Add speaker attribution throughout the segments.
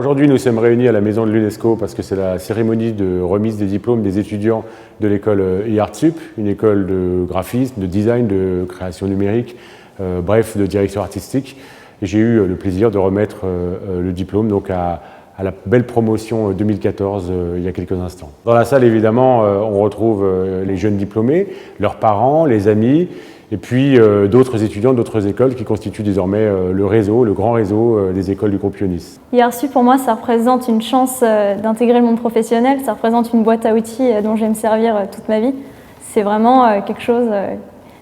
Speaker 1: aujourd'hui, nous sommes réunis à la Maison de l'UNESCO parce que c'est la cérémonie de remise des diplômes des étudiants de l'école IARTSUP, une école de graphisme, de design, de création numérique, bref, de direction artistique. J'ai eu le plaisir de remettre le diplôme donc à la belle promotion 2014 il y a quelques instants. Dans la salle, évidemment, on retrouve les jeunes diplômés, leurs parents, les amis, et puis d'autres étudiants d'autres écoles qui constituent désormais le réseau, le grand réseau des écoles du groupe Ionis.
Speaker 2: IARTSUP, pour moi, ça représente une chance d'intégrer le monde professionnel, ça représente une boîte à outils dont je vais me servir toute ma vie. C'est vraiment quelque chose,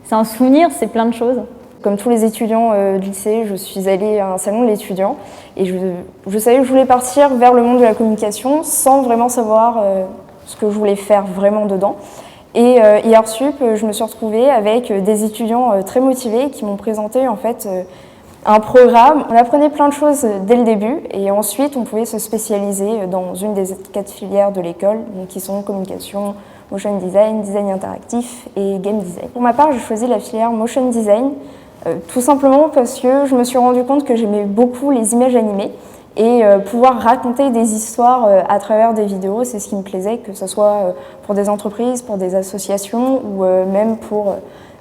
Speaker 2: c'est un souvenir, c'est plein de choses.
Speaker 3: Comme tous les étudiants du lycée, je suis allée à un salon de l'étudiant et je savais que je voulais partir vers le monde de la communication sans vraiment savoir ce que je voulais faire vraiment dedans. Et IARTSUP, je me suis retrouvée avec des étudiants très motivés qui m'ont présenté en fait un programme. On apprenait plein de choses dès le début et ensuite on pouvait se spécialiser dans une des 4 filières de l'école, qui sont communication, motion design, design interactif et game design. Pour ma part, j'ai choisi la filière motion design tout simplement parce que je me suis rendu compte que j'aimais beaucoup les images animées et pouvoir raconter des histoires à travers des vidéos, c'est ce qui me plaisait, que ce soit pour des entreprises, pour des associations ou même pour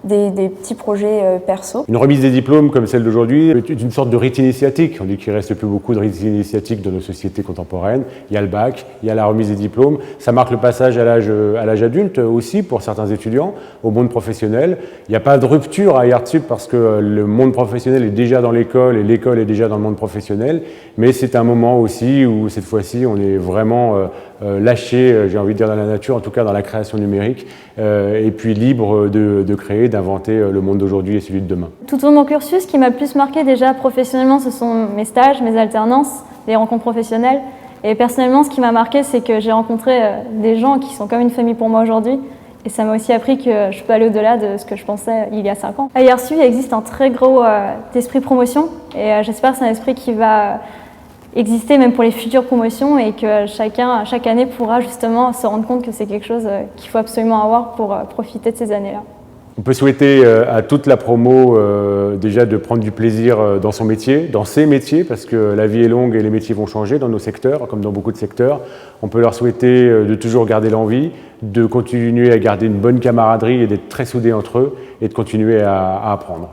Speaker 3: des petits projets perso.
Speaker 1: Une remise des diplômes comme celle d'aujourd'hui est une sorte de rite initiatique. On dit qu'il ne reste plus beaucoup de rites initiatiques dans nos sociétés contemporaines. Il y a le bac, il y a la remise des diplômes. Ça marque le passage à l'âge adulte aussi pour certains étudiants, au monde professionnel. Il n'y a pas de rupture à IARTSUP parce que le monde professionnel est déjà dans l'école et l'école est déjà dans le monde professionnel. Mais c'est un moment aussi où cette fois-ci on est vraiment lâché, j'ai envie de dire, dans la nature, en tout cas dans la création numérique, et puis libre de créer, d'inventer le monde d'aujourd'hui et celui de demain.
Speaker 2: Tout au long de mon cursus, ce qui m'a le plus marqué déjà professionnellement, ce sont mes stages, mes alternances, les rencontres professionnelles. Et personnellement, ce qui m'a marqué, c'est que j'ai rencontré des gens qui sont comme une famille pour moi aujourd'hui. Et ça m'a aussi appris que je peux aller au-delà de ce que je pensais il y a 5 ans. À IARTSUP, il existe un très gros esprit promotion. Et j'espère que c'est un esprit qui va exister même pour les futures promotions et que chacun, chaque année, pourra justement se rendre compte que c'est quelque chose qu'il faut absolument avoir pour profiter de ces années-là.
Speaker 1: On peut souhaiter à toute la promo déjà de prendre du plaisir dans son métier, dans ses métiers, parce que la vie est longue et les métiers vont changer dans nos secteurs, comme dans beaucoup de secteurs. On peut leur souhaiter de toujours garder l'envie, de continuer à garder une bonne camaraderie et d'être très soudés entre eux et de continuer à apprendre.